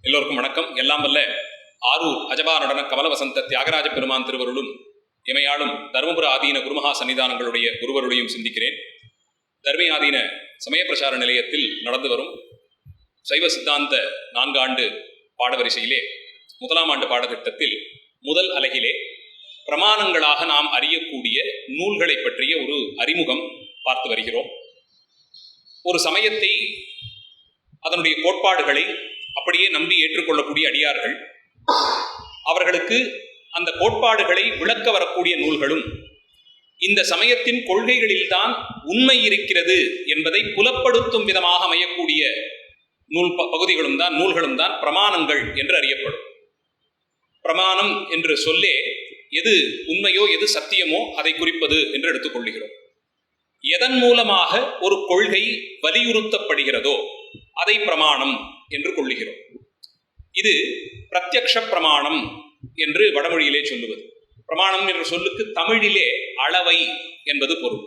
எல்லோருக்கும் வணக்கம். எல்லாம் வல்ல ஆரூர் அஜபா நடன கமலவசந்த தியாகராஜ பெருமான் திருவருளும் இமையாளும் தருமபுர ஆதீன குருமகா சன்னிதானங்களுடைய குருவருளையும் சிந்திக்கிறேன். தர்மி ஆதீன சமய பிரசார நிலையத்தில் நடந்து வரும் சைவ சித்தாந்த 4 ஆண்டு பாடவரிசையிலே முதலாம் ஆண்டு பாடத்திட்டத்தில் முதல் அலகிலே பிரமாணங்களாக நாம் அறியக்கூடிய நூல்களை பற்றிய ஒரு அறிமுகம் பார்த்து வருகிறோம். ஒரு சமயத்தை அதனுடைய கோட்பாடுகளை அப்படியே நம்பி ஏற்றுக்கொள்ளக்கூடிய அடியார்கள், அவர்களுக்கு அந்த கோட்பாடுகளை விளக்க வரக்கூடிய நூல்களும், இந்த சமயத்தின் கொள்கைகளில்தான் உண்மை இருக்கிறது என்பதை புலப்படுத்தும் விதமாக அமையக்கூடிய நூல்களும் தான் பிரமாணங்கள் என்று அறியப்படும். பிரமாணம் என்று சொல்லே எது உண்மையோ எது சத்தியமோ அதை குறிப்பது என்று எடுத்துக்கொள்கிறோம். எதன் மூலமாக ஒரு கொள்கை வலியுறுத்தப்படுகிறதோ அதை பிரமாணம் என்று கொள்ளுகிறோம். இது பிரத்யக்ஷ பிரமாணம் என்று வடமொழியிலே சொல்லுவது. பிரமாணம் என்ற சொல்லுக்கு தமிழிலே அளவை என்பது பொருள்.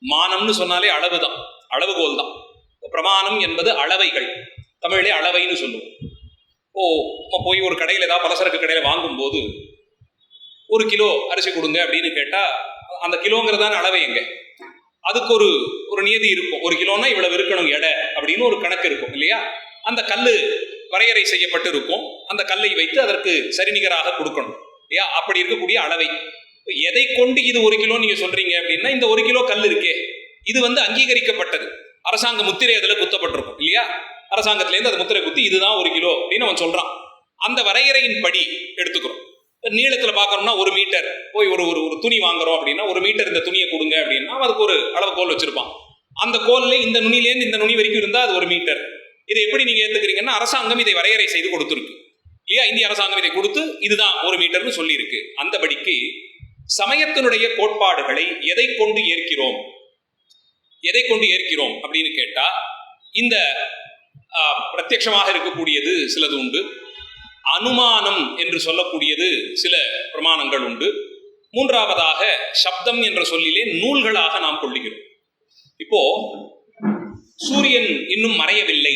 மானம்னு சொன்னாலே அளவுதான், அளவுகோல் தான். பிரமாணம் என்பது அளவைகள், தமிழிலே அளவைன்னு சொல்லுவோம். போய் ஒரு கடையில் ஏதாவது பலசரக்கு கடையில் வாங்கும்போது 1 கிலோ அரிசி கொடுங்க அப்படின்னு கேட்டால் அந்த கிலோங்கிறதான அளவை எங்க? அதுக்கு ஒரு நியதி இருக்கும். 1 கிலோன்னா இவ்வளவு இருக்கணும் எடை அப்படின்னு ஒரு கணக்கு இருக்கும் இல்லையா? அந்த கல் வரையறை செய்யப்பட்டு இருக்கும். அந்த கல்லை வைத்து அதற்கு சரிநிகராக கொடுக்கணும் இல்லையா? அப்படி இருக்கக்கூடிய அளவை. எதை கொண்டு இது 1 கிலோ நீங்க சொல்றீங்க அப்படின்னா, இந்த 1 கிலோ கல் இருக்கே இது அங்கீகரிக்கப்பட்டது, அரசாங்க முத்திரை அதில் குத்தப்பட்டிருக்கும் இல்லையா? அரசாங்கத்திலேருந்து அது முத்திரை குத்தி இதுதான் 1 கிலோ அப்படின்னு அவன் சொல்றான். அந்த வரையறையின் படி எடுத்துக்கிறோம். நீளத்தில் பார்க்கணும்னா 1 மீட்டர். போய் ஒரு துணி வாங்குறோம் அப்படின்னா 1 மீட்டர் இந்த துணியை கொடுங்க அப்படின்னா அதுக்கு ஒரு அளவு கோல் வச்சிருப்பான். அந்த கோல்ல இந்த நுனிலேருந்து இந்த நுனி வரைக்கும் இருந்தால் அது 1 மீட்டர். இதை எப்படி நீங்க ஏத்துக்கிறீங்கன்னா, அரசாங்கம் இதை வரையறை செய்து கொடுத்துருக்கு இல்லையா? இந்திய அரசாங்கம் இதை கொடுத்து இதுதான் 1 மீட்டர்னு சொல்லி இருக்கு. அந்தபடிக்கு சமயத்தினுடைய கோட்பாடுகளை எதை கொண்டு ஏற்கிறோம் அப்படின்னு கேட்டா, இந்த பிரத்யட்சமாக இருக்கக்கூடியது சிலது உண்டு, அனுமானம் என்று சொல்லக்கூடியது சில பிரமாணங்கள் உண்டு, மூன்றாவதாக சப்தம் என்ற சொல்லிலே நூல்களாக நாம் கொள்ளுகிறோம். இப்போ சூரியன் இன்னும் மறையவில்லை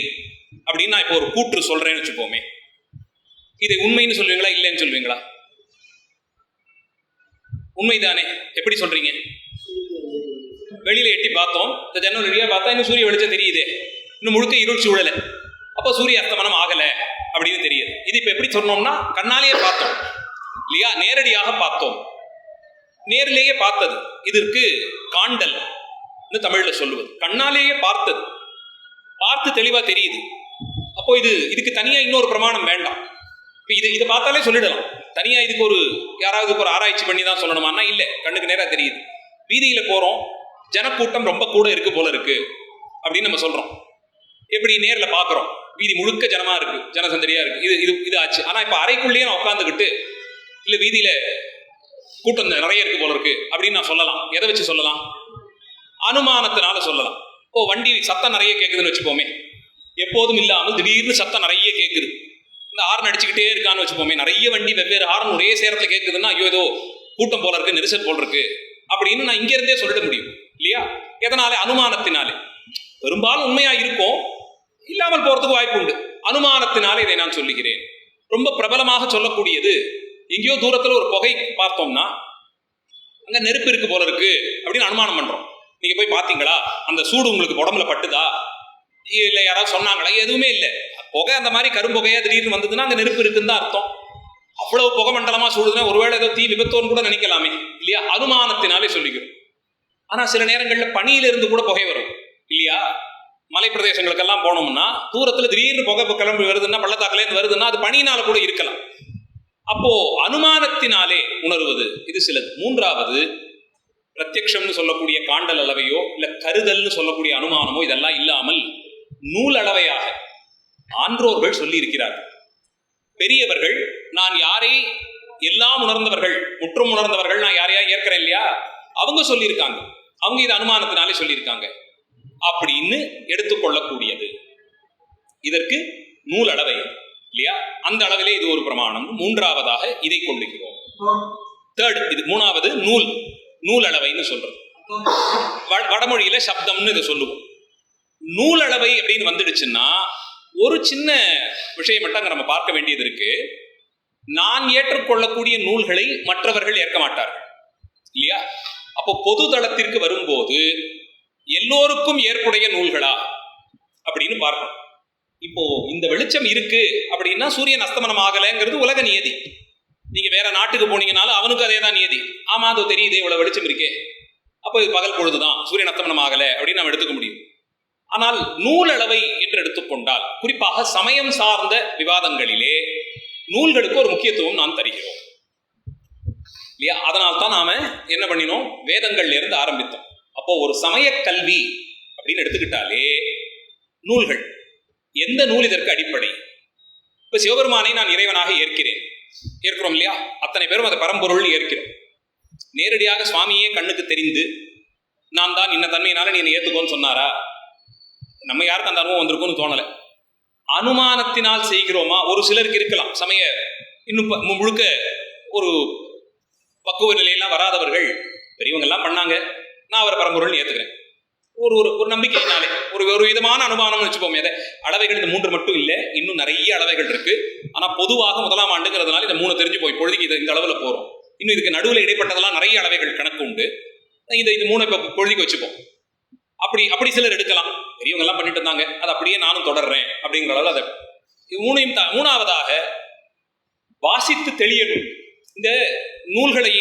அப்படின்னு நான் இப்போ ஒரு கூற்று சொல்றேன்னு வச்சுப்போமே, இதை உண்மைன்னு சொல்லுவீங்களா இல்லைன்னு சொல்லுவீங்களா? உண்மைதானே? எப்படி சொல்றீங்க? வெளியில எட்டி பார்த்தோம், இந்த ஜன்னல் வழியா பார்த்தா இன்னும் சூரிய வெளிச்சம் தெரியுது, இன்னும் முழுக்க இருள் சூழல, அப்போ சூரிய அஸ்தமனம் ஆகல அப்படின்னு தெரியுது. இது இப்ப எப்படி சொன்னோம்னா, கண்ணாலேயே பார்த்தோம் இல்லையா? நேரடியாக பார்த்தோம், நேரிலேயே பார்த்தது. இதற்கு காண்டல் தமிழ்ல சொல்லுவது. கண்ணாலேயே பார்த்தது, பார்த்து தெளிவா தெரியுது. அப்போ இதுக்கு தனியா இன்னொரு பிரமாணம் வேண்டாம். இதை பார்த்தாலே சொல்லிடலாம். தனியா இதுக்கு யாராவது ஒரு ஆராய்ச்சி பண்ணி தான் சொல்லணுமான்னா இல்ல, கண்ணுக்கு நேரா தெரியுது. வீதியில போறோம், ஜனக்கூட்டம் ரொம்ப கூட இருக்கு போல இருக்கு அப்படின்னு நம்ம சொல்றோம். எப்படி நேர்ல பாக்குறோம், வீதி முழுக்க ஜனமா இருக்கு, ஜனசந்தடியா இருக்கு, இது ஆச்சு. ஆனா இப்ப அறைக்குள்ளேயே நான் உட்காந்துக்கிட்டு இல்ல வீதியில கூட்டம் நிறைய இருக்கு போல இருக்கு அப்படின்னு நான் சொல்லலாம். எதை வச்சு சொல்லலாம்? அனுமானத்தினால சொல்லலாம். வண்டி சத்தம் நிறைய கேட்குதுன்னு வச்சுப்போமே, எப்போதும் இல்லாமல் திடீர்னு சத்தம் நிறைய கேட்குது, இந்த ஹார்ன் அடிச்சுக்கிட்டே இருக்கான்னு வச்சுப்போமே, நிறைய வண்டி வெவ்வேறு ஹார்ன் ஒரே சேரத்துல கேட்குதுன்னா ஐயோ ஏதோ கூட்டம் போல இருக்கு, நெரிசல் போல இருக்கு அப்படின்னு நான் இங்க இருந்தே சொல்லிட முடியும் இல்லையா? எதனால? அனுமானத்தினாலே. பெரும்பாலும் உண்மையா இருக்கும், இல்லாமல் போறதுக்கு வாய்ப்பு உண்டு. அனுமானத்தினாலே இதை நான் சொல்லுகிறேன். ரொம்ப பிரபலமாக சொல்லக்கூடியது, எங்கேயோ தூரத்துல ஒரு புகை பார்த்தோம்னா அங்க நெருப்பு இருக்கு போல இருக்கு அப்படின்னு அனுமானம் பண்றோம். நீங்க போய் பாத்தீங்களா? அந்த சூடு உங்களுக்கு உடம்புல பட்டுதா? இல்ல யாராவது சொன்னாங்களா? எதுவுமே இல்லை. புகை அந்த மாதிரி கரும்புகையா திடீர்னு வந்ததுன்னா அங்க நெருப்பு இருக்குன்னு தான் அர்த்தம். அவ்வளவு புகை மண்டலமா சூடுதுன்னா ஒருவேளை ஏதோ தீ விபத்தோன்னு கூட நினைக்கலாமே இல்லையா? அனுமானத்தினாலே சொல்லிக்கிறோம். ஆனா சில நேரங்கள்ல பனியிலிருந்து கூட புகை வரும் இல்லையா? மலை பிரதேசங்களுக்கெல்லாம் போனோம்னா தூரத்துல திடீர்னு புகை கிளம்பி வருதுன்னா, பள்ளத்தாக்குல இருந்து வருதுன்னா அது பனியினால கூட இருக்கலாம். அப்போ அனுமானத்தினாலே உணர்வது இது சிலது. மூன்றாவது, பிரத்யக்ஷம்னு சொல்லக்கூடிய காண்டல் அளவையோ இல்ல கருதல்னு சொல்லக்கூடிய அனுமானமோ இதெல்லாம் இல்லாமல் நூல் அளவையாக ஆன்றோர்கள் சொல்லி இருக்கிறார்கள். பெரியவர்கள், நான் யாரை எல்லாம் உணர்ந்தவர்கள், முற்றும் உணர்ந்தவர்கள், நான் யாரையா ஏற்கிறேன் இல்லையா, அவங்க சொல்லியிருக்காங்க. அவங்க இது அனுமானத்தினாலே சொல்லியிருக்காங்க அப்படின்னு எடுத்துக்கொள்ளக்கூடியது. இதற்கு நூல் அளவை இல்லையா? அந்த அளவிலே இது ஒரு பிரமாணம். மூன்றாவதாக இதை கொள்ளுகிறோம். இது மூணாவது நூல் அளவைன்னு சொல்றது. வடமொழியில சப்தம்னு இதை சொல்லுவோம். நூல் அளவை அப்படின்னு வந்துடுச்சுன்னா ஒரு சின்ன விஷயம் மட்டும் அங்க நம்ம பார்க்க வேண்டியது இருக்கு. நான் ஏற்றுக்கொள்ளக்கூடிய நூல்களை மற்றவர்கள் ஏற்க மாட்டார்கள் இல்லையா? அப்போ பொது தளத்திற்கு வரும்போது எல்லோருக்கும் ஏற்புடைய நூல்களா அப்படின்னு பார்க்கணும். இப்போ இந்த வெளிச்சம் இருக்கு அப்படின்னா சூரியன் அஸ்தமனம் ஆகலைங்கிறது உலக நியதி. நீங்க வேற நாட்டுக்கு போனீங்கனாலும் அவனுக்கு அதே தான் நியதி. ஆமா, அது தெரியுது, இவ்வளவு வெளிச்சம் இருக்கே, அப்போ இது பகல் பொழுதுதான், சூரியன் அஸ்தமனம் ஆகலை அப்படின்னு நம்ம எடுத்துக்க முடியும். ஆனால் நூலளவை என்று எடுத்துக்கொண்டால், குறிப்பாக சமயம் சார்ந்த விவாதங்களிலே நூல்களுக்கு ஒரு முக்கியத்துவம் நான் தருகிறோம் இல்லையா? அதனால் தான் நாம என்ன பண்ணினோம், வேதங்கள்ல இருந்து ஆரம்பித்தோம். அப்போ ஒரு சமய கல்வி அப்படின்னு எடுத்துக்கிட்டாலே நூல்கள், எந்த நூல் இதற்கு அடிப்படை? இப்ப சிவபெருமானை நான் இறைவனாக ஏற்கிறோம் இல்லையா? அத்தனை பேரும் அதை பரம்பொருள் ஏற்கிறோம். நேரடியாக சுவாமியே கண்ணுக்கு தெரிந்து நான் தான் இன்ன தன்மையினால நீ ஏத்துக்கோன்னு சொன்னாரா? நம்ம யாருக்கு அந்த அனுபவம் வந்திருக்கும்னு தோணலை. அனுமானத்தினால் செய்கிறோமா? ஒரு சிலருக்கு இருக்கலாம். சமய இன்னும் முழுக்க ஒரு பக்குவ நிலையெல்லாம் வராதவர்கள், பெரியவங்க எல்லாம் பண்ணாங்க, நான் அவரை பரம்பொருள்னு ஏத்துக்கிறேன், ஒரு ஒரு நம்பிக்கையினாலே ஒரு விதமான அனுமானம்னு வச்சுப்போமே. அதை அளவைகள் இந்த 3 மட்டும் இல்லை, இன்னும் நிறைய அளவைகள் இருக்கு. ஆனா பொதுவாக 1ஆம் ஆண்டுங்கிறதுனால இந்த 3 தெரிஞ்சு போய் பொழுதுக்கு இந்த அளவுல போறோம். இன்னும் இதுக்கு நடுவில் இடைப்பட்டதெல்லாம் நிறைய அளவைகள் கணக்கு உண்டு. இது 3 இப்போ பொழுதுக்கு வச்சுப்போம். அப்படி சிலர் எடுக்கலாம். பெரியவங்க எல்லாம் பண்ணிட்டு இருந்தாங்க, அது அப்படியே நானும் தொடர்றேன் அப்படிங்கிற அளவில் அதை 3ஆவதாக வாசித்து தெளியணும். இந்த நூல்களை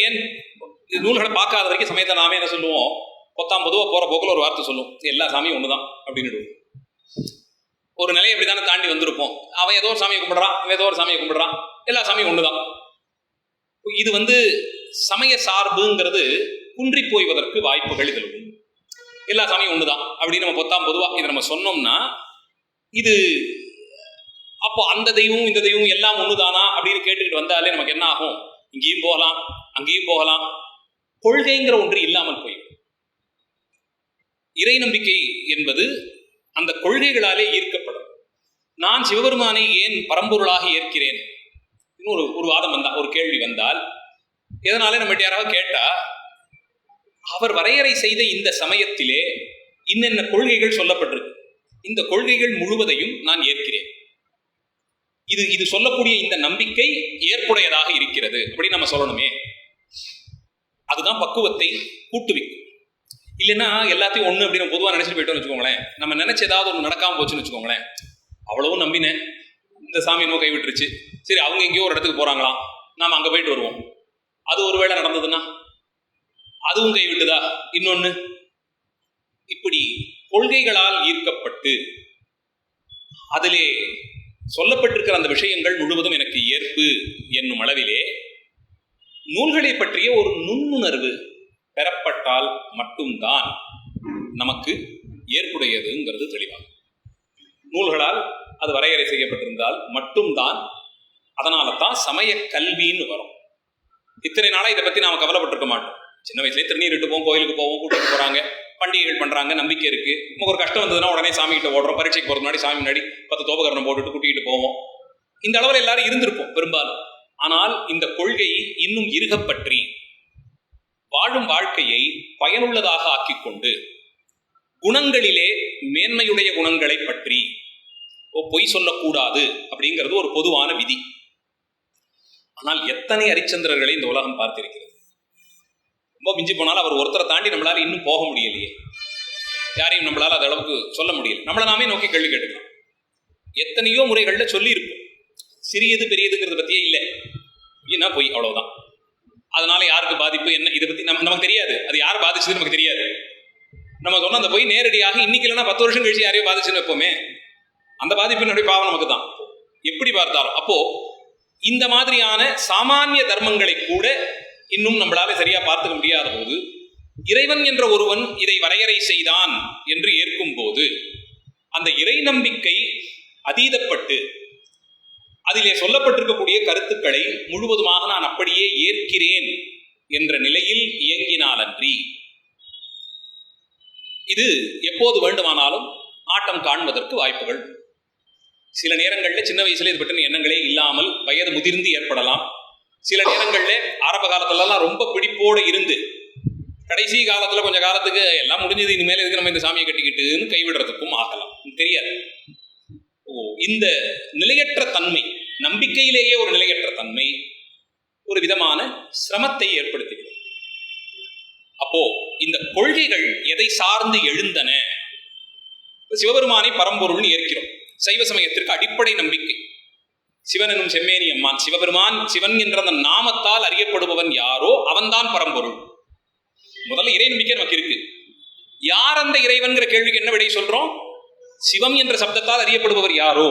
நூல்களை பார்க்காத வரைக்கும் சமயத்தை நாமே என்ன சொல்லுவோம், பொதுவாக போற போக்கில் ஒரு வார்த்தை சொல்லுவோம், எல்லா சாமியும் ஒண்ணுதான் அப்படின்னு. ஒரு நிலையை எப்படித்தானே தாண்டி வந்திருப்போம். அவன் ஏதோ ஒரு சாமியை கும்பிடுறான், அவன் ஏதோ ஒரு சாமியை கும்பிடுறான், எல்லா சாமியும் ஒண்ணுதான். இது சமய சார்புங்கிறது குன்றி போய்வதற்கு வாய்ப்புகள் இதில் உண்டு. எல்லா சாமியும் ஒண்ணுதான் அப்படின்னு நம்ம பொதுவா இதை நம்ம சொன்னோம்னா, இது அப்போ அந்த தெய்வம் இந்த தெய்வம் எல்லாம் ஒண்ணுதானா அப்படின்னு கேட்டுக்கிட்டு வந்தாலே நமக்கு என்ன ஆகும், இங்கேயும் போகலாம் அங்கேயும் போகலாம், கொள்கைங்கிற ஒன்று இல்லாமல் போய். இறை நம்பிக்கை என்பது அந்த கொள்கைகளாலே ஈர்க்கப்படும். நான் சிவபெருமானை ஏன் பரம்பொருளாக ஏற்கிறேன் ஒரு வாதம் வந்தா, ஒரு கேள்வி வந்தால், எதனாலே நம்ம யாராவது கேட்டா, அவர் வரையறை செய்த இந்த சமயத்திலே இன்னென்ன கொள்கைகள் சொல்லப்பட்டிருக்கு, இந்த கொள்கைகள் முழுவதையும் நான் ஏற்கிறேன், இது சொல்லக்கூடிய இந்த நம்பிக்கை ஏற்புடையதாக இருக்கிறது அப்படின்னு நம்ம சொல்லணுமே. அதுதான் பக்குவத்தை கூட்டுவிக்கும். இல்லைன்னா எல்லாத்தையும் ஒண்ணு அப்படின்னு பொதுவாக நினைச்சிட்டு போயிட்டோம்னு வச்சுக்கோங்களேன். நம்ம நினைச்ச ஏதாவது ஒன்று நடக்காம போச்சுன்னு வச்சுக்கோங்களேன், அவ்வளவும் நம்பினேன், இந்த சாமி இன்னும் கைவிட்டுருச்சு, சரி அவங்க எங்கேயோ ஒரு இடத்துக்கு போறாங்களாம், நாம அங்க போயிட்டு வருவோம், அது ஒருவேளை நடந்ததுன்னா அதுவும் கைவிட்டுதா, இன்னொன்னு, இப்படி கொள்கைகளால் ஈர்க்கப்பட்டு அதிலே சொல்லப்பட்டிருக்கிற அந்த விஷயங்கள் முழுவதும் எனக்கு ஏற்பு என்னும் அளவிலே நூல்களை பற்றிய ஒரு நுண்ணுணர்வு பெறப்பட்டால் மட்டும்தான் நமக்கு ஏற்புடையதுங்கிறது தெளிவாகும். நூல்களால் அது வரையறை செய்யப்பட்டிருந்தால் மட்டும்தான். அதனால தான் சமய கல்வின்னு வரும். இத்தனை நாளா இதை பத்தி நாம கவலைப்பட்டிருக்க மாட்டோம். சின்ன வயசுலேயே திருநீர் இட்டு போவோம், கோயிலுக்கு போவோம், கூட்டிட்டு போறாங்க, பண்டிகைகள் பண்றாங்க, நம்பிக்கை இருக்கு. நமக்கு ஒரு கஷ்டம் வந்ததுன்னா உடனே சாமி கிட்ட ஓடுறோம், பரீட்சைக்கு போறது முன்னாடி சாமி முன்னாடி 10 தோபகரணம் போட்டுட்டு கூட்டிகிட்டு போவோம். இந்த அளவில் எல்லாரும் இருந்திருப்போம் பெரும்பாலும். ஆனால் இந்த கொள்கையை இன்னும் இறுகப்பற்றி வாழும் வாழ்க்கையை பயனுள்ளதாக ஆக்கிக்கொண்டு குணங்களிலே மேன்மையுடைய குணங்களை பற்றி பொய் சொல்லக்கூடாது அப்படிங்கிறது ஒரு பொதுவான விதி. ஆனால் எத்தனை அரிச்சந்திரர்களை இந்த உலகம் பார்த்திருக்கிறது. ரொம்ப மிஞ்சி போனாலும் அவர் ஒருத்தரை தாண்டி நம்மளால இன்னும் போக முடியலையே, யாரையும் நம்மளால அந்த அளவுக்கு சொல்ல முடியல. நம்மளை நாமே நோக்கி கேள்வி கேட்டுக்கலாம். எத்தனையோ முறைகள்ல சொல்லி இருப்போம், சிறியது பெரியதுங்கிறத பத்தியே இல்லை, ஏன்னா பொய், அவ்வளவுதான். அதனால யாருக்கு பாதிப்பு என்ன இதை பத்தி நமக்கு தெரியாது, அது யார் பாதிச்சது நமக்கு தெரியாது. நம்ம சொன்ன அந்த பொய் நேரடியாக இன்னைக்கு இல்லைன்னா 10 வருஷம் கழிச்சு யாரையும் பாதிச்சுன்னு வைப்போமே, அந்த பாதிப்பினுடைய பாவம் நமக்கு தான் எப்படி பார்த்தாலும். அப்போ இந்த மாதிரியான சாமானிய தர்மங்களை கூட இன்னும் நம்மளால சரியா பார்த்துக்க முடியாத போது, இறைவன் என்ற ஒருவன் இதை வரையறை செய்தான் என்று ஏற்கும் போது அந்த இறை நம்பிக்கை அதீதப்பட்டு அதிலே சொல்லப்பட்டிருக்கக்கூடிய கருத்துக்களை முழுவதுமாக நான் அப்படியே ஏற்கிறேன் என்ற நிலையில் இயங்கினாலன்றி இது எப்போது வேண்டுமானாலும் ஆட்டம் காண்பதற்கு வாய்ப்புகள். சில நேரங்களில் சின்ன வயசுல இது பற்றின எண்ணங்களே இல்லாமல் வயது முதிர்ந்து ஏற்படலாம். சில நேரங்களில் ஆரம்ப காலத்துலலாம் ரொம்ப பிடிப்போடு இருந்து கடைசி காலத்துல கொஞ்ச காலத்துக்கு எல்லாம் முடிஞ்சது, இனிமேல் எதுக்கு நம்ம இந்த சாமியை கட்டிக்கிட்டுன்னு கைவிடுறதுக்கும் ஆகலாம், தெரியாது. இந்த நிலையற்ற தன்மை, நம்பிக்கையிலேயே ஒரு நிலையற்ற தன்மை ஒரு விதமான சிரமத்தை ஏற்படுத்துகிறது. அப்போ இந்த கொள்கைகள் எதை சார்ந்து எழுந்தன? சிவபெருமானை பரம்பொருள் ஏற்கிறோம். சைவ சமயத்திற்கு அடிப்படை நம்பிக்கை சிவன் எனும் செம்மேனி அம்மான். சிவபெருமான், சிவன் என்ற அந்த நாமத்தால் அறியப்படுபவன் யாரோ அவன்தான் பரம்பொருள். முதல்ல இறை நம்பிக்கை நமக்கு இருக்கு. யார் அந்த இறைவன்கிற கேள்விக்கு என்ன விடை சொல்றோம்? சிவம் என்ற சப்தத்தால் அறியப்படுபவர் யாரோ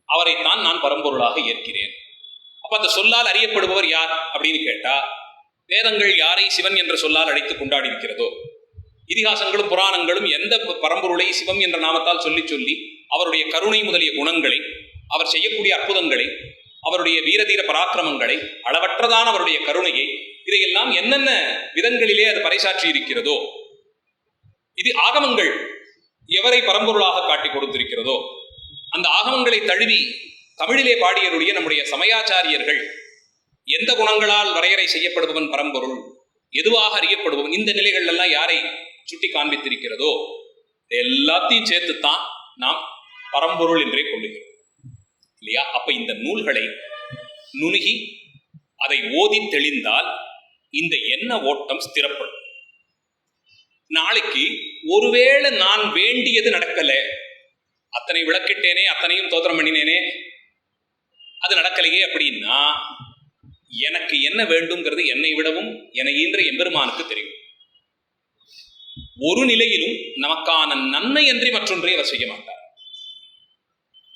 அவரைத்தான் நான் பரம்பொருளாக ஏற்கிறேன். அப்ப அந்த சொல்லால் அறியப்படுபவர் யார் அப்படின்னு கேட்டா, வேதங்கள் யாரை சிவன் என்ற சொல்லால் அழைத்து கொண்டாடி இருக்கிறதோ, இதிகாசங்களும் புராணங்களும் எந்த பரம்பொருளை சிவம் என்ற நாமத்தால் சொல்லி சொல்லி அவருடைய கருணை முதலிய குணங்களை, அவர் செய்யக்கூடிய அற்புதங்களை, அவருடைய வீரதீர பராக்கிரமங்களை, அளவற்றதான அவருடைய கருணையை, இதையெல்லாம் என்னென்ன விதங்களிலே அது பறைசாற்றி இருக்கிறதோ, இது ஆகமங்கள் எவரை பரம்பொருளாக காட்டி கொடுத்திருக்கிறதோ, அந்த ஆகமங்களை தழுவி தமிழிலே பாடியருடைய நம்முடைய சமயாச்சாரியர்கள் எந்த குணங்களால் வரையறை செய்யப்படுபவன் பரம்பொருள், எதுவாக அறியப்படுபவன், இந்த நிலைகள் எல்லாம் யாரை சுட்டி காண்பித்திருக்கிறதோ எல்லாத்தையும் சேர்த்துத்தான் நாம் பரம்பொருள் என்றே கொள்ளுகிறோம் இல்லையா? அப்ப இந்த நூல்களை நுணுகி அதை ஓதி தெளிந்தால் இந்த எண்ண ஓட்டம் ஸ்திரப்படும். நாளைக்கு ஒருவேளை நான் வேண்டியது நடக்கல, அத்தனை விளக்கிட்டேனே, அத்தனையும் தோத்திரம் பண்ணினேனே, அது நடக்கலையே அப்படின்னா எனக்கு என்ன வேண்டும்ங்கிறது என்னை விடவும் என்னை ஈன்ற எம்பெருமானுக்கு தெரியும். ஒரு நிலையிலும் நமக்கான நன்மை அன்றி மற்றொன்றை அவர் செய்ய மாட்டார்.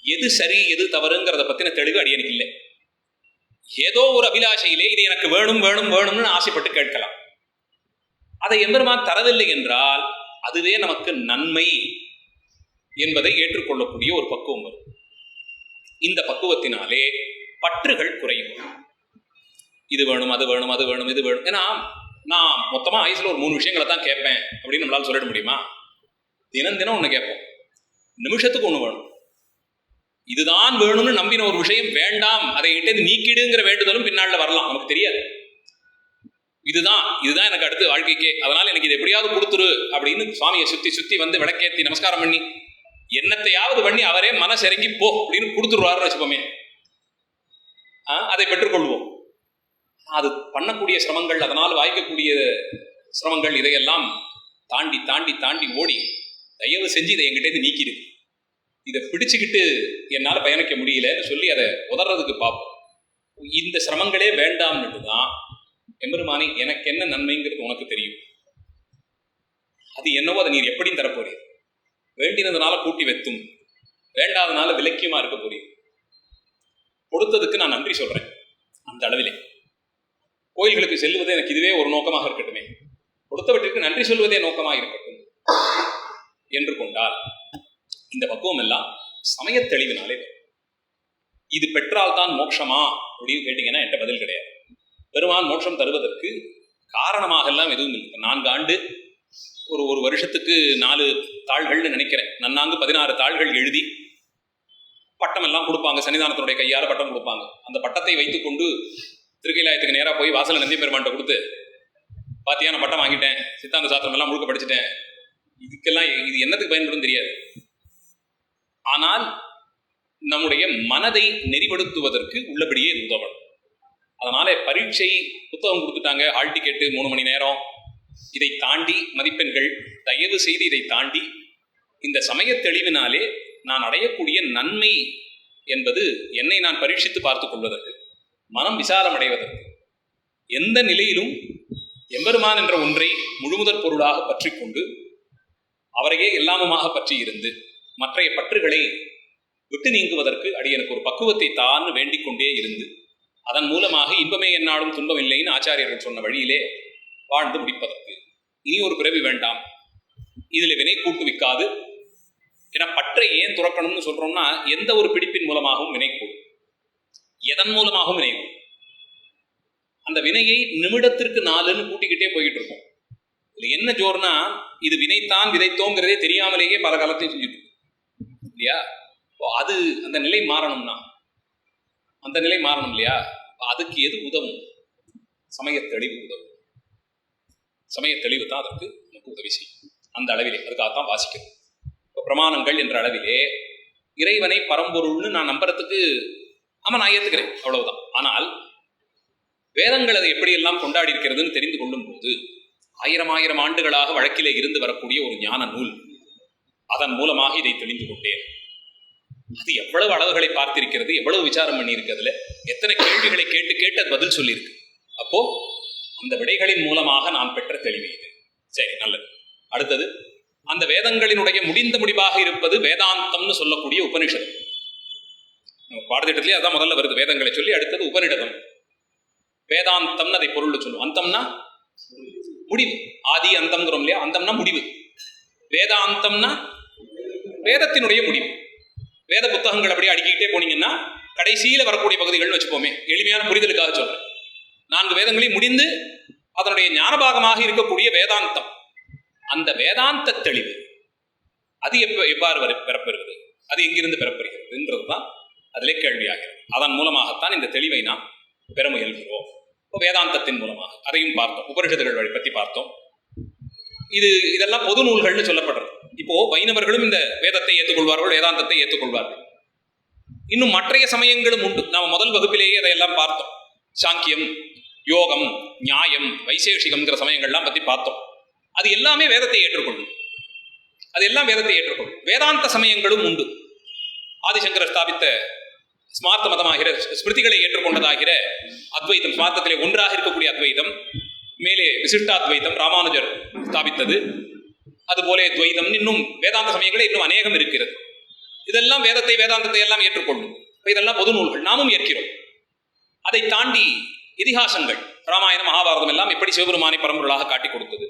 எது சரி எது தவறுங்கிறத பத்தின தெளிவு அடியனுக்கு இல்லை. ஏதோ ஒரு அபிலாஷையிலே இது எனக்கு வேணும் வேணும் வேணும்னு ஆசைப்பட்டு கேட்கலாம். அதை எம்பெருமான் தரவில்லை என்றால் அதுவே நமக்கு நன்மை என்பதை ஏற்றுக்கொள்ளக்கூடிய ஒரு பக்குவம் வரும். இந்த பக்குவத்தினாலே பற்றுகள் குறையும். இது வேணும், அது வேணும், அது வேணும், இது வேணும். ஏன்னா நான் மொத்தமா ஆயுசுல ஒரு 3 விஷயங்களை தான் கேட்பேன் அப்படின்னு நம்மளால சொல்லிட முடியுமா? தினம் தினம் ஒண்ணு கேட்போம், நிமிஷத்துக்கு ஒண்ணு வேணும். இதுதான் வேணும்னு நம்பின ஒரு விஷயம் வேண்டாம், அதை இட்டு நீக்கிடுங்கிற வேண்டுதலும் பின்னால வரலாம், நமக்கு தெரியாது. இதுதான் எனக்கு அடுத்து வாழ்க்கைக்கே, அதனால எனக்கு இது எப்படியாவது கொடுத்துரு அப்படின்னு சுவாமியை சுத்தி சுத்தி வந்து விளக்கேத்தி நமஸ்காரம் பண்ணி என்னத்தையாவது பண்ணி அவரே மனசிறங்கி போ அப்படின்னு கொடுத்துருவாருன்னு வச்சுப்போமே, அதை பெற்றுக்கொள்வோம். அது பண்ணக்கூடிய சிரமங்கள், அதனால் வாய்க்கக்கூடிய சிரமங்கள், இதையெல்லாம் தாண்டி தாண்டி தாண்டி ஓடி தயவு செஞ்சு இதை என்கிட்ட நீக்கிடு, இதை பிடிச்சுக்கிட்டு என்னால் பயணிக்க முடியலன்னு சொல்லி அதை உதறதுக்கு பார்ப்போம். இந்த சிரமங்களே வேண்டாம்னுட்டு தான் எம்பெருமானி எனக்கு என்ன நன்மைங்கிறது உனக்கு தெரியும், அது என்னவோ அதை நீர் எப்படியும் தரப்போறீர், வேண்டினதுனால கூட்டி வெத்தும், வேண்டாதனால விலக்கியமா இருக்க போறீர், கொடுத்ததுக்கு நான் நன்றி சொல்றேன். அந்த அளவிலே கோயில்களுக்கு செல்வது எனக்கு இதுவே ஒரு நோக்கமாக இருக்கட்டுமே, கொடுத்தவற்றிற்கு நன்றி சொல்வதே நோக்கமாக இருக்கட்டும் என்று கொண்டால் இந்த பக்குவம் எல்லாம் சமய தெளிவினாலே வரும். இது பெற்றால்தான் மோட்சமா அப்படின்னு கேட்டீங்கன்னா என்கிட்ட பதில் கிடையாது. பெருமான் மோட்சம் தருவதற்கு காரணமாக எல்லாம் எதுவும் இல்லை. 4 ஆண்டு ஒரு வருஷத்துக்கு 4 தாள்கள்னு நினைக்கிறேன், நன்னாங்கு 16 தாள்கள் எழுதி பட்டம் எல்லாம் கொடுப்பாங்க. சன்னிதானத்தினுடைய கையால பட்டம் கொடுப்பாங்க. அந்த பட்டத்தை வைத்துக்கொண்டு திருக்கைலாயத்துக்கு நேராக போய் வாசல நந்தி பெருமான்ட்ட கொடுத்து, பாத்தியா நான் பட்டம் வாங்கிட்டேன், சித்தாந்த சாஸ்திரம் எல்லாம் முழுக்க படிச்சுட்டேன், இதுக்கெல்லாம் இது என்னத்துக்கு பயன்படும் தெரியாது. ஆனால் நம்முடைய மனதை நெறிப்படுத்துவதற்கு உள்ளபடியே உதவணும். அதனால பரீட்சை புத்தகம் கொடுத்துட்டாங்க, ஹால் டிக்கெட்டு 3 மணி நேரம், இதை தாண்டி மதிப்பெண்கள், தயவு செய்து இதை தாண்டி இந்த சமய தெளிவினாலே நான் அடையக்கூடிய நன்மை என்பது என்னை நான் பரீட்சித்து பார்த்துக் கொள்வதற்கு, மனம் விசாலம் அடைவதற்கு, எந்த நிலையிலும் எம்பெருமான் என்ற ஒன்றை முழுமுதற் பொருளாக பற்றி கொண்டு அவரையே எல்லாமுமாக பற்றி இருந்து மற்றைய பற்றுகளை விட்டு நீங்குவதற்கு அடியனுக்கு ஒரு பக்குவத்தை தான் வேண்டிக் கொண்டே இருந்து அதன் மூலமாக இன்பமே என்னாலும் துன்பம் இல்லைன்னு ஆச்சாரியர்கள் சொன்ன வழியிலே வாழ்ந்து முடிப்பதற்கு இனி ஒரு பிறவி வேண்டாம், இதில் வினை கூட்டுவிக்காது. ஏன்னா பற்றை ஏன் துறக்கணும்னு சொல்றோம்னா, எந்த ஒரு பிடிப்பின் மூலமாகவும் வினைக்கூடும், எதன் மூலமாகவும் வினைக்கூடும். அந்த வினையை நிமிடத்திற்கு 4ன்னு கூட்டிக்கிட்டே போய்கிட்டு இருக்கும். இது என்ன ஜோர்னா, இது வினைத்தான் விதைத்தோங்கிறதே தெரியாமலேயே பல காலத்தையும் செஞ்சுட்டு இல்லையா? அது அந்த நிலை மாறணும்னா, அந்த நிலை மாறணும் இல்லையா? அதுக்கு எது உதவும்? சமய தெளிவு உதவும். சமய தெளிவு தான் அதற்கு நமக்கு உதவி செய்யும். அந்த அளவிலே அதுக்காகத்தான் வாசிக்கிறோம். இப்போ பிரமாணங்கள் என்ற அளவிலே இறைவனை பரம்பொருள்னு நான் நம்புறதுக்கு ஆமா நான் ஏத்துக்கிறேன், அவ்வளவுதான். ஆனால் வேதங்கள் அதை எப்படியெல்லாம் கொண்டாடி இருக்கிறதுன்னு தெரிந்து கொள்ளும் போது ஆயிரம் ஆயிரம் ஆண்டுகளாக வழக்கிலே இருந்து வரக்கூடிய ஒரு ஞான நூல், அதன் மூலமாக இதை தெளிந்து கொண்டேன். அது எவ்வளவு அளவுகளை பார்த்திருக்கிறது, எவ்வளவு விசாரம் பண்ணி இருக்கு, அதுல எத்தனை கேள்விகளை கேட்டு கேட்டு அது பதில் சொல்லியிருக்கு. அப்போ அந்த விடைகளின் மூலமாக நான் பெற்ற தெளிவு இது. சரி, நல்லது. அடுத்தது, அந்த வேதங்களினுடைய முடிந்த முடிவாக இருப்பது வேதாந்தம்னு சொல்லக்கூடிய உபனிஷதம். நம்ம பாடத்திட்டத்திலே அதான் முதல்ல வருது, வேதங்களை சொல்லி அடுத்தது உபனிடதம். வேதாந்தம்னு அதை பொருள் சொல்லுவோம். அந்தம்னா முடிவு, ஆதி அந்தம்ங்கிறோம் இல்லையா, அந்தம்னா முடிவு. வேதாந்தம்னா வேதத்தினுடைய முடிவு. வேத புத்தகங்கள் அப்படியே அடுக்கிக்கிட்டே போனீங்கன்னா கடைசியில வரக்கூடிய பகுதிகள்னு வச்சுப்போமே, எளிமையான புரிதலுக்காக சொல்றேன். 4 வேதங்களையும் முடிந்து அதனுடைய ஞானபாகமாக இருக்கக்கூடிய வேதாந்தம், அந்த வேதாந்த தெளிவு அது எவ்வாறு பெறப்பெறுவது, அது எங்கிருந்து பெறப்பெறுகிறது தான் அதிலே கேள்வியாகிறது. அதன் மூலமாகத்தான் இந்த தெளிவை நாம் பெற முயல்கிறோம். இப்போ வேதாந்தத்தின் மூலமாக அதையும் பார்த்தோம், உபனிஷத்துகள் பற்றி பார்த்தோம். இதெல்லாம் பொது நூல்கள்னு சொல்லப்படுறது. இப்போ வைணவர்களும் இந்த வேதத்தை ஏற்றுக்கொள்வார்கள், வேதாந்தத்தை ஏற்றுக்கொள்வார்கள். இன்னும் மற்றைய சமயங்களும் உண்டு. நாம் முதல் வகுப்பிலேயே அதையெல்லாம் பார்த்தோம். சாங்கியம், யோகம், நியாயம், வைசேஷிகம்ங்கிற சமயங்கள்லாம் பற்றி பார்த்தோம். அது எல்லாமே வேதத்தை ஏற்றுக்கொள்ளும், அது எல்லாம் வேதத்தை ஏற்றுக்கொள்ளும். வேதாந்த சமயங்களும் உண்டு. ஆதிசங்கரர் ஸ்தாபித்த ஸ்மார்த்த மதமாகிற ஸ்மிருதிகளை ஏற்றுக்கொண்டதாகிற அத்வைதம், ஸ்மார்த்தத்திலே ஒன்றாக இருக்கக்கூடிய அத்வைதம், மேலே விசிஷ்டாத்வைதம் ராமானுஜர் ஸ்தாபித்தது, அதுபோல துவைதம், இன்னும் வேதாந்த சமயங்களே இன்னும் அநேகம் இருக்கிறது. இதெல்லாம் வேதாந்தத்தை எல்லாம் ஏற்றுக்கொள்ளும். இதெல்லாம் பொது நூல்கள், நாமும் ஏற்கிறோம். அதை தாண்டி இதிகாசங்கள், ராமாயணம், மகாபாரதம் எல்லாம் எப்படி சிவபெருமானை பரம்பொருளாக காட்டிக் கொடுத்தது.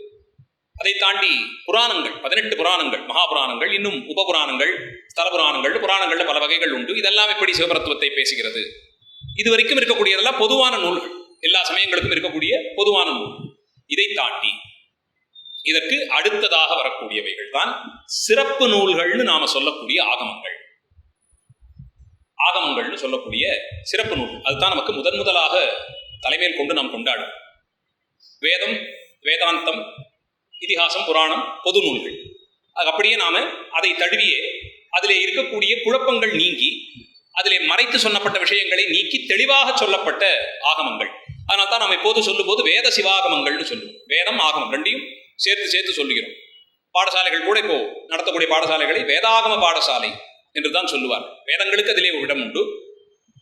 அதை தாண்டி புராணங்கள், 18 புராணங்கள், மகாபுராணங்கள், இன்னும் உபபுராணங்கள், ஸ்தல புராணங்கள்ல பல வகைகள் உண்டு. இதெல்லாம் எப்படி சிவபரத்துவத்தை பேசுகிறது. இதுவரைக்கும் இருக்கக்கூடியதெல்லாம் பொதுவான நூல்கள், எல்லா சமயங்களுக்கும் இருக்கக்கூடிய பொதுவான நூல். இதை தாண்டி இதற்கு அடுத்ததாக வரக்கூடியவைகள் தான் சிறப்பு நூல்கள்னு நாம சொல்லக்கூடிய ஆகமங்கள்னு சொல்லக்கூடிய சிறப்பு நூல். அதுதான் நமக்கு முதலாக தலைமையில் கொண்டு நாம் கொண்டாடும். வேதம், வேதாந்தம், இதிகாசம், புராணம் பொது நூல்கள். அது அப்படியே நாம அதை தழுவியே அதிலே இருக்கக்கூடிய குழப்பங்கள் நீங்கி, அதிலே மறைத்து சொல்லப்பட்ட விஷயங்களை நீக்கி தெளிவாக சொல்லப்பட்ட ஆகமங்கள். அதனால தான் நாம் இப்போது சொல்லும் போது வேத சிவாகமங்கள்னு சொல்லுவோம். வேதம், ஆகமம் ரெண்டையும் சேர்த்து சொல்லுகிறோம். பாடசாலைகள் கூட இப்போ நடத்தக்கூடிய பாடசாலைகளை வேதாகம பாடசாலை என்று தான் சொல்லுவார். வேதங்களுக்கு அதிலே ஒரு இடம் உண்டு.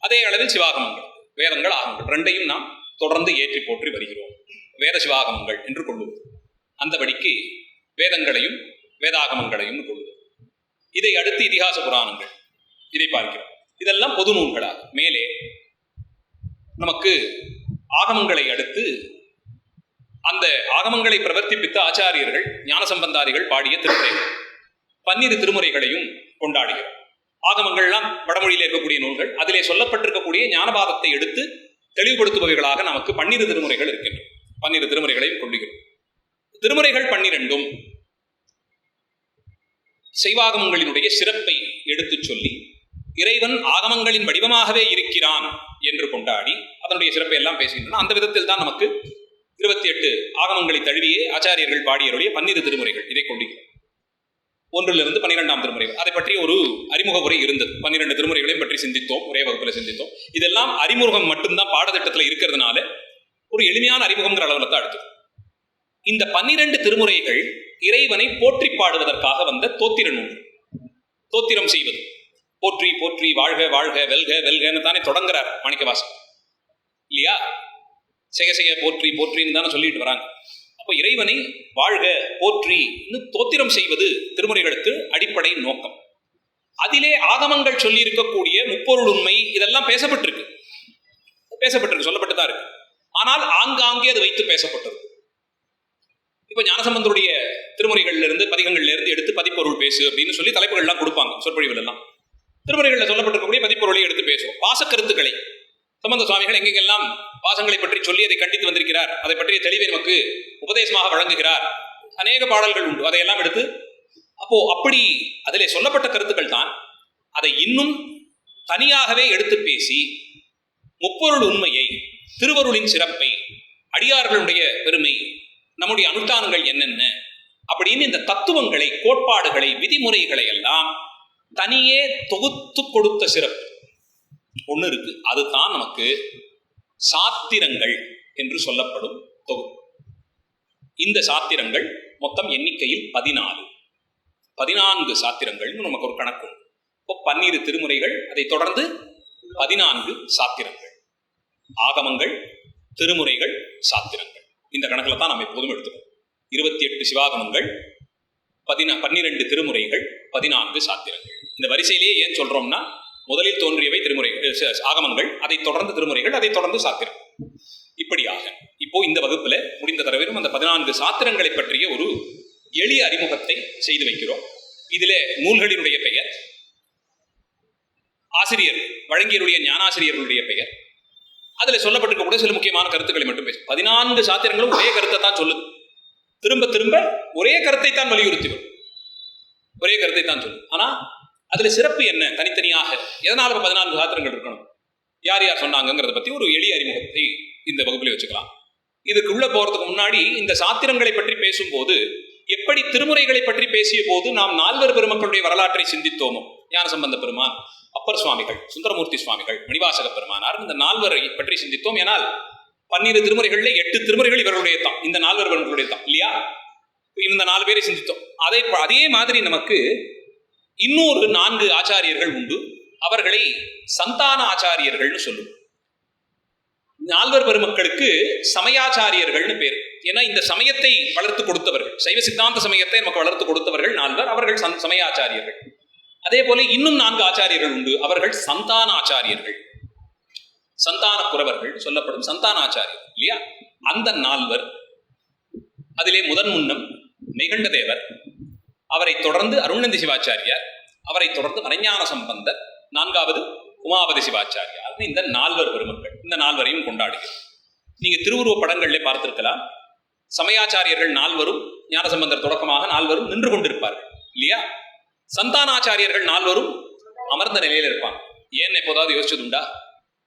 அதே அளவில் சிவாகமங்கள், வேதங்கள், ஆகமங்கள் ரெண்டையும் நாம் தொடர்ந்து ஏற்றி போற்றி வருகிறோம். வேத சிவாகமங்கள் என்று கொள்ளுவோம். அந்தபடிக்கு வேதங்களையும் வேதாகமங்களையும் கொள்ளுவோம். இதை அடுத்து இதிகாச புராணங்கள், இதை பார்க்கிறோம். இதெல்லாம் பொது நூல்களாக. மேலே நமக்கு ஆகமங்களை அடுத்து அந்த ஆகமங்களை பிரவர்த்திப்பித்த ஆச்சாரியர்கள், ஞானசம்பந்தாதிகள் பாடிய திருமுறைகள், 12 திருமுறைகளையும் கொண்டாடுகிறோம். ஆகமங்கள்லாம் வடமொழியில் இருக்கக்கூடிய நூல்கள். அதிலே சொல்லப்பட்டிருக்கக்கூடிய ஞானபாதத்தை எடுத்து தெளிவுபடுத்துபவைகளாக நமக்கு 12 திருமுறைகள் இருக்கின்றன. 12 திருமுறைகளையும் கொள்ளுகிறோம். திருமுறைகள் 12ம் சைவாகமங்களினுடைய சிறப்பை எடுத்து சொல்லி, இறைவன் ஆகமங்களின் வடிவமாகவே இருக்கிறான் என்று கொண்டாடி அதனுடைய சிறப்பை எல்லாம் பேசுகின்றன. அந்த விதத்தில் தான் நமக்கு 28 ஆகமங்களை தழுவியே ஆச்சாரியர்கள் பாடியருடைய 12 திருமுறைகள். இதை கொள்ளுகிறோம். 1லிருந்து 12ஆம் திருமுறை. அதை பற்றி ஒரு அறிமுக உரை இருந்தது. 12 திருமுறைகளையும் பற்றி சிந்தித்தோம், ஒரே வகுப்பில் சிந்தித்தோம். இதெல்லாம் அறிமுகம் மட்டும்தான் பாடத்திட்டத்தில் இருக்கிறதுனால ஒரு எளிமையான அறிமுகங்கிற அளவில் தான் எடுத்தது. இந்த 12 திருமுறைகள் இறைவனை போற்றி பாடுவதற்காக வந்த தோத்திர நூல். தோத்திரம் செய்வது, போற்றி போற்றி, வாழ்க வாழ்க, வெல்க வெல்கன்னு தானே தொடங்குறார் மாணிக்கவாசகர் இல்லையா? செய்ய போற்றி போற்றின்னு தானே சொல்லிட்டு வராங்க. அப்போ இறைவனை வாழ்க போற்றி தோத்திரம் செய்வது திருமுறைகளுக்கு அடிப்படை நோக்கம். அதிலே ஆகமங்கள் சொல்லி இருக்கக்கூடிய முப்பொருள் உண்மை இதெல்லாம் பேசப்பட்டிருக்கு, சொல்லப்பட்டுதான் இருக்கு. ஆனால் ஆங்காங்கே அது வைத்து பேசப்பட்டது. இப்ப ஞானசம்பந்தருடைய திருமுறைகள்ல இருந்து, பதிகங்கள்ல இருந்து எடுத்து பதிப்பொருள் பேசு அப்படின்னு சொல்லி தலைப்புகள் எல்லாம் கொடுப்பாங்க. சொற்பொழிவுகள் எல்லாம் திருமுறைகள்ல சொல்லப்பட்டிருக்கக்கூடிய பதிப்பொருளை எடுத்து பேசுவோம். பாசக்கருத்துக்களை சம்பந்த சுவாமிகள் எங்கெங்கெல்லாம் பாசங்களை பற்றி சொல்லி அதை கண்டித்து வந்திருக்கிறார், அதை பற்றிய தெளிவை நமக்கு உபதேசமாக வழங்குகிறார். அநேக பாடல்கள் உண்டு. அதையெல்லாம் எடுத்து அப்படி அதிலே சொல்லப்பட்ட கருத்துக்கள் தான் அதை இன்னும் தனியாகவே எடுத்து பேசி முப்பொருள் உண்மையை, திருவருளின் சிறப்பை, அடியார்களுடைய பெருமை, நம்முடைய அனுஷ்டானங்கள் என்னென்ன அப்படின்னு இந்த தத்துவங்களை, கோட்பாடுகளை, விதிமுறைகளை எல்லாம் தனியே தொகுத்து கொடுத்த சிறப்பு ஒன்று இருக்கு. அதுதான் நமக்கு சாத்திரங்கள் என்று சொல்லப்படும் தொகுப்பு. இந்த சாத்திரங்கள் மொத்தம் எண்ணிக்கையில் 14 சாத்திரங்கள் நமக்கு ஒரு கணக்கு. இப்போ 12 திருமுறைகள், அதை தொடர்ந்து 14 சாத்திரங்கள், ஆகமங்கள், திருமுறைகள், சாத்திரங்கள். இந்த கணக்கில் தான் நம்ம எப்போதும் எடுத்துக்கணும். 28 சிவாகமங்கள், 12 திருமுறைகள், 14 சாத்திரங்கள். இந்த வரிசையிலேயே ஏன் சொல்றோம்னா, முதலில் தோன்றியவை திருமுறைகள், ஆகமங்கள், அதை தொடர்ந்து திருமுறைகள், அதை தொடர்ந்து சாத்திரங்கள். இப்படியாக இப்போ இந்த வகுப்புல முடிந்த தடவையும் அந்த 14 சாத்திரங்களை பற்றிய ஒரு எளிய அறிமுகத்தை செய்து வைக்கிறோம். இதிலே நூல்களினுடைய பெயர், ஆசிரியர் வழங்கியருடைய ஞானாசிரியர்களுடைய பெயர், அதில் சொல்லப்பட்டிருக்க கூட சில முக்கியமான கருத்துக்களை மட்டும் பேசும். 14 சாத்திரங்களும் ஒரே கருத்தை தான் சொல்லுது. திரும்ப திரும்ப ஒரே கருத்தை தான் வலியுறுத்தி வரும், ஒரே கருத்தை தான் சொல்லும். ஆனா அதுல சிறப்பு என்ன, தனித்தனியாக எதனால 14 சாத்திரங்கள் இருக்கணும், யார் யார் சொன்னாங்கிறத பத்தி ஒரு எளிய அறிமுகத்தை இந்த வகுப்பில் வச்சுக்கலாம். இதுக்கு உள்ள போறதுக்கு முன்னாடி இந்த சாத்திரங்களை பற்றி பேசும்போது எப்படி திருமுறைகளை பற்றி பேசிய போது நாம் 4 பெருமக்களுடைய வரலாற்றை சிந்தித்தோமோ, ஞானசம்பந்த பெருமான், அப்பர் சுவாமிகள், சுந்தரமூர்த்தி சுவாமிகள், மணிவாசக பெருமானார், இந்த 4 பற்றி சிந்தித்தோம். ஏனால் 12 திருமுறைகளில் 8 திருமுறைகள் இவர்களுடைய தான், இந்த 4 பெருமக்களுடைய தான் இல்லையா? இந்த 4 பேரை சிந்தித்தோம். அதே மாதிரி நமக்கு இன்னொரு 4 ஆச்சாரியர்கள் உண்டு. அவர்களை சந்தான ஆச்சாரியர்கள்னு சொல்லுவோம். 4 பெருமக்களுக்கு சமயாச்சாரியர்கள்னு பேர். ஏன்னா இந்த சமயத்தை வளர்த்து கொடுத்தவர்கள், சைவ சித்தாந்த சமயத்தை நமக்கு வளர்த்து கொடுத்தவர்கள் 4, அவர்கள் சமயாச்சாரியர்கள். அதே போல இன்னும் 4 ஆச்சாரியர்கள் உண்டு, அவர்கள் சந்தான ஆச்சாரியர்கள், சந்தான குறவர்கள் சொல்லப்படும் சந்தான ஆச்சாரியர் இல்லையா? அந்த 4 அதிலே முன்னம் மெய்கண்ட தேவர், அவரை தொடர்ந்து அருணந்தி சிவாச்சாரியார், அவரை தொடர்ந்து மறைஞான சம்பந்தர், 4வது உமாபதி சிவாச்சாரியார். இந்த 4 பெருமக்கள், இந்த 4 கொண்டாடுகிறோம். நீங்க திருவுருவ படங்களிலே பார்த்திருக்கலாம், சமயாச்சாரியர்கள் 4 ஞானசம்பந்தர் தொடக்கமாக 4 நின்று கொண்டிருப்பார்கள் இல்லையா? சந்தானாச்சாரியர்கள் 4 அமர்ந்த நிலையில் இருப்பாங்க. ஏன் எப்போதாவது யோசிச்சதுண்டா?